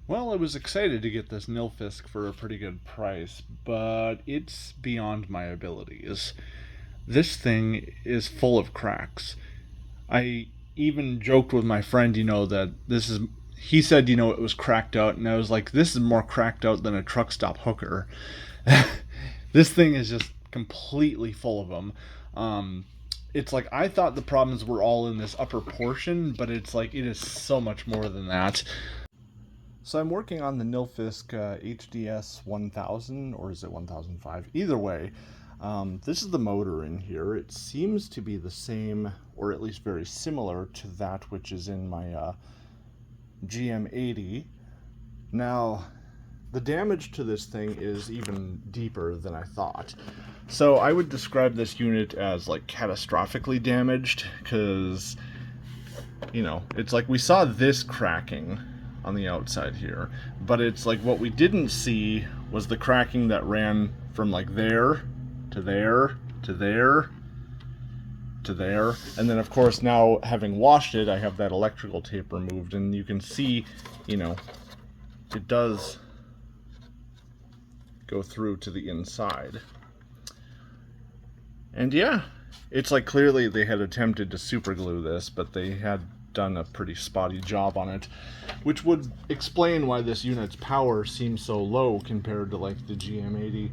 Well, I was excited to get this Nilfisk for a pretty good price, but it's beyond my abilities. This thing is full of cracks. I even joked with my friend, that he said, it was cracked out, and I was like, this is more cracked out than a truck stop hooker. This thing is just completely full of them. It's like I thought the problems were all in this upper portion, but it's like it is so much more than that. So I'm working on the Nilfisk HDS1000, or is it 1005? Either way, this is the motor in here. It seems to be the same, or at least very similar to that which is in my GM80. Now, the damage to this thing is even deeper than I thought. So I would describe this unit as like catastrophically damaged, because, it's like we saw this cracking on the outside here, but it's like what we didn't see was the cracking that ran from like there to there to there to there, and then of course now having washed it, I have that electrical tape removed, and you can see, it does go through to the inside. And yeah, it's like clearly they had attempted to super glue this, but they had done a pretty spotty job on it, which would explain why this unit's power seems so low compared to like the GM80.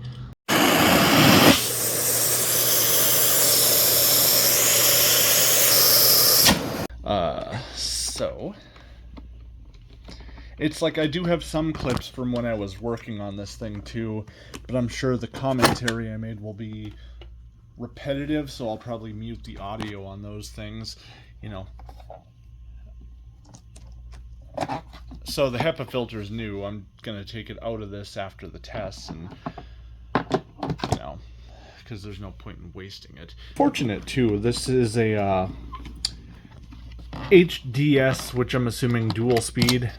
So it's like I do have some clips from when I was working on this thing too, but I'm sure the commentary I made will be repetitive, so I'll probably mute the audio on those things, So the HEPA filter is new. I'm gonna take it out of this after the tests, and because there's no point in wasting it. Fortunate too. This is a HDS, which I'm assuming dual speed,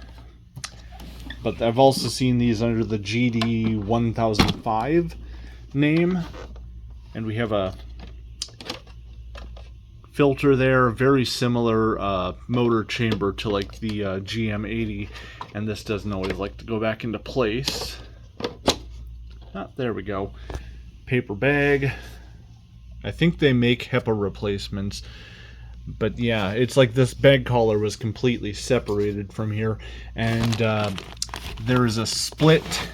but I've also seen these under the GD1005 name, and we have a filter there, very similar motor chamber to like the GM80, and this doesn't always like to go back into place. There we go. Paper bag. I think they make HEPA replacements, but yeah, it's like this bag collar was completely separated from here, and there is a split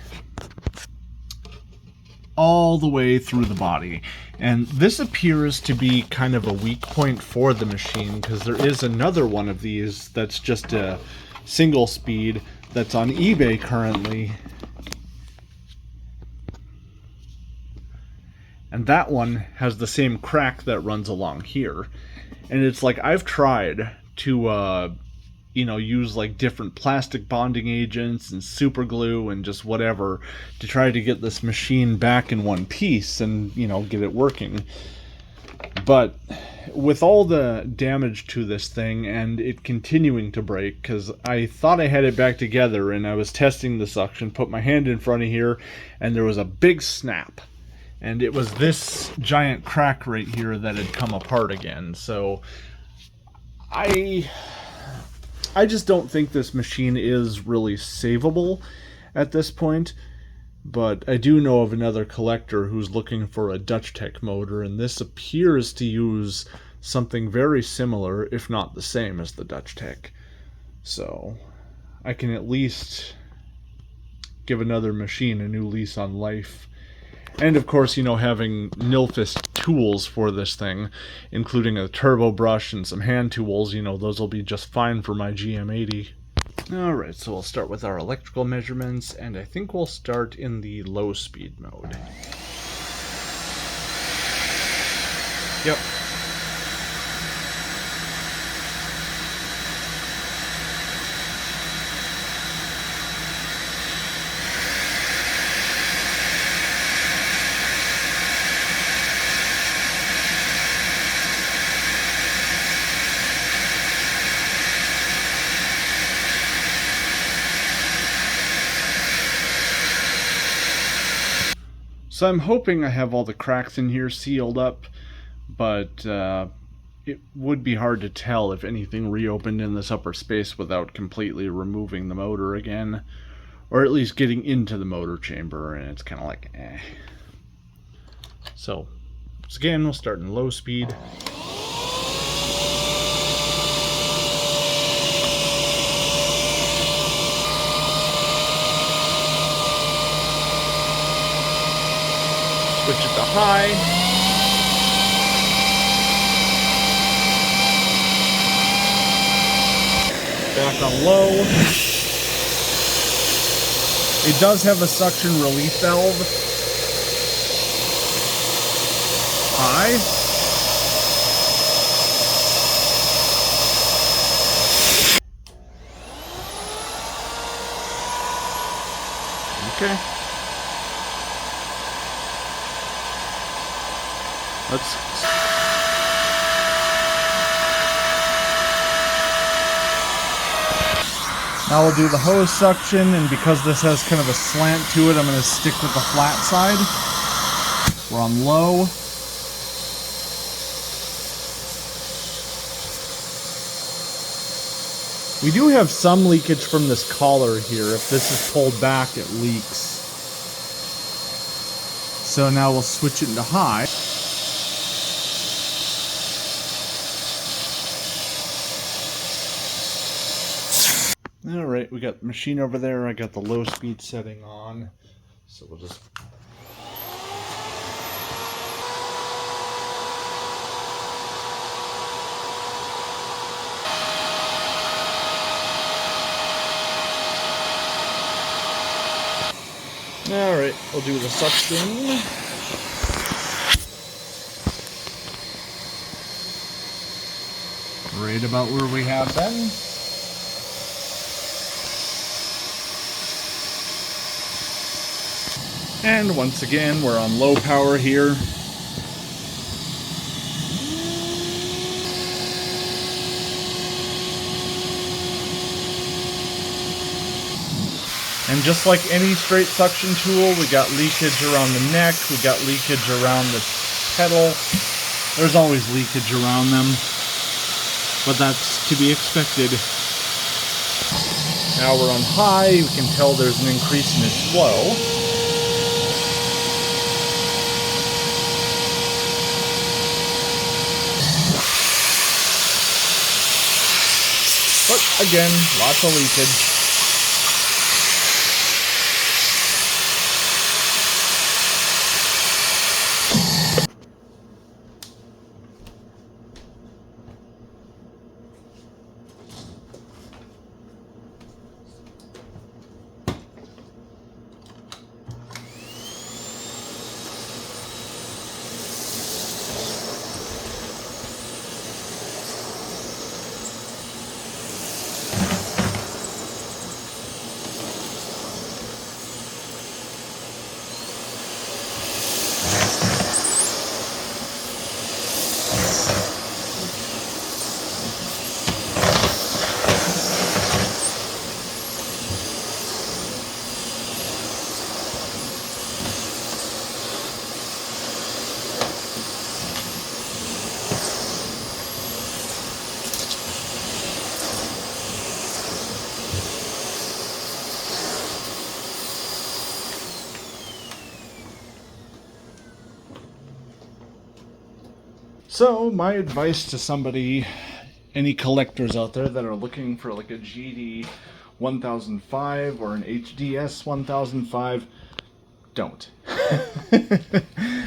all the way through the body, and this appears to be kind of a weak point for the machine, because there is another one of these that's just a single speed that's on eBay currently, and that one has the same crack that runs along here. And it's like I've tried to use like different plastic bonding agents and super glue and just whatever to try to get this machine back in one piece and get it working. But with all the damage to this thing and it continuing to break, because I thought I had it back together and I was testing the suction, put my hand in front of here, and there was a big snap. And it was this giant crack right here that had come apart again. So I just don't think this machine is really savable at this point. But I do know of another collector who's looking for a Dutchtech motor, and this appears to use something very similar, if not the same, as the Dutchtech. So I can at least give another machine a new lease on life. And of course, having Nilfisk tools for this thing, including a turbo brush and some hand tools, those will be just fine for my GM80. Alright, so we'll start with our electrical measurements, and I think we'll start in the low speed mode. Yep. So I'm hoping I have all the cracks in here sealed up, but it would be hard to tell if anything reopened in this upper space without completely removing the motor again, or at least getting into the motor chamber, and it's kind of like, eh. So, again, we'll start in low speed. Switch it to high. Back on low. It does have a suction relief valve. High. Okay. Now we'll do the hose suction, and because this has kind of a slant to it, I'm going to stick with the flat side. We're on low. We do have some leakage from this collar here. If this is pulled back, it leaks. So now we'll switch it into high. Alright, we got the machine over there. I got the low speed setting on. So we'll just... Alright, we'll do the suction. Right about where we have been. And once again, we're on low power here. And just like any straight suction tool, we got leakage around the neck, we got leakage around the pedal. There's always leakage around them, but that's to be expected. Now we're on high, you can tell there's an increase in its flow. But again, lots of leakage. So, my advice to somebody, any collectors out there that are looking for like a GD1005 or an HDS1005, don't.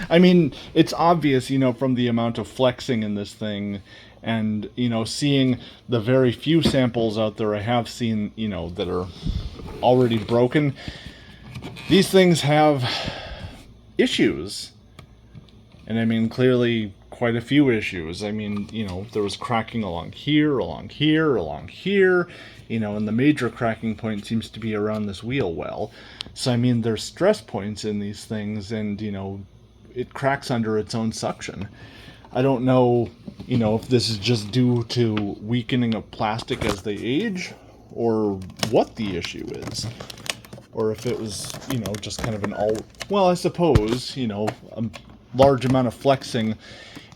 I mean, it's obvious, you know, from the amount of flexing in this thing, and, you know, seeing the very few samples out there I have seen, you know, that are already broken. These things have issues. And I mean, clearly quite a few issues. I mean, you know, there was cracking along here, along here, along here, you know, and the major cracking point seems to be around this wheel well. So, I mean, there's stress points in these things, and, you know, it cracks under its own suction. I don't know, you know, if this is just due to weakening of plastic as they age, or what the issue is. Or if it was, you know, just kind of an well, I suppose, you know, a large amount of flexing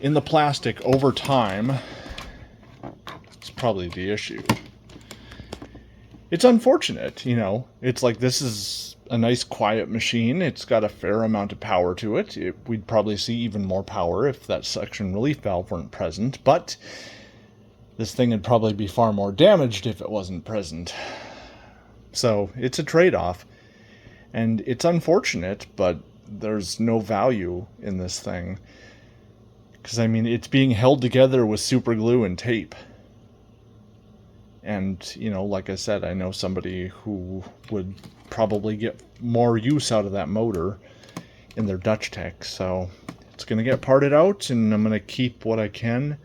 in the plastic over time, it's probably the issue. It's unfortunate, you know. It's like, this is a nice quiet machine. It's got a fair amount of power to it. We'd probably see even more power if that suction relief valve weren't present, but this thing would probably be far more damaged if it wasn't present. So it's a trade-off, and it's unfortunate, but there's no value in this thing. Because, I mean, it's being held together with super glue and tape. And, you know, like I said, I know somebody who would probably get more use out of that motor in their Dutchtech. So it's going to get parted out, and I'm going to keep what I can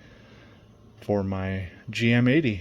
for my GM80.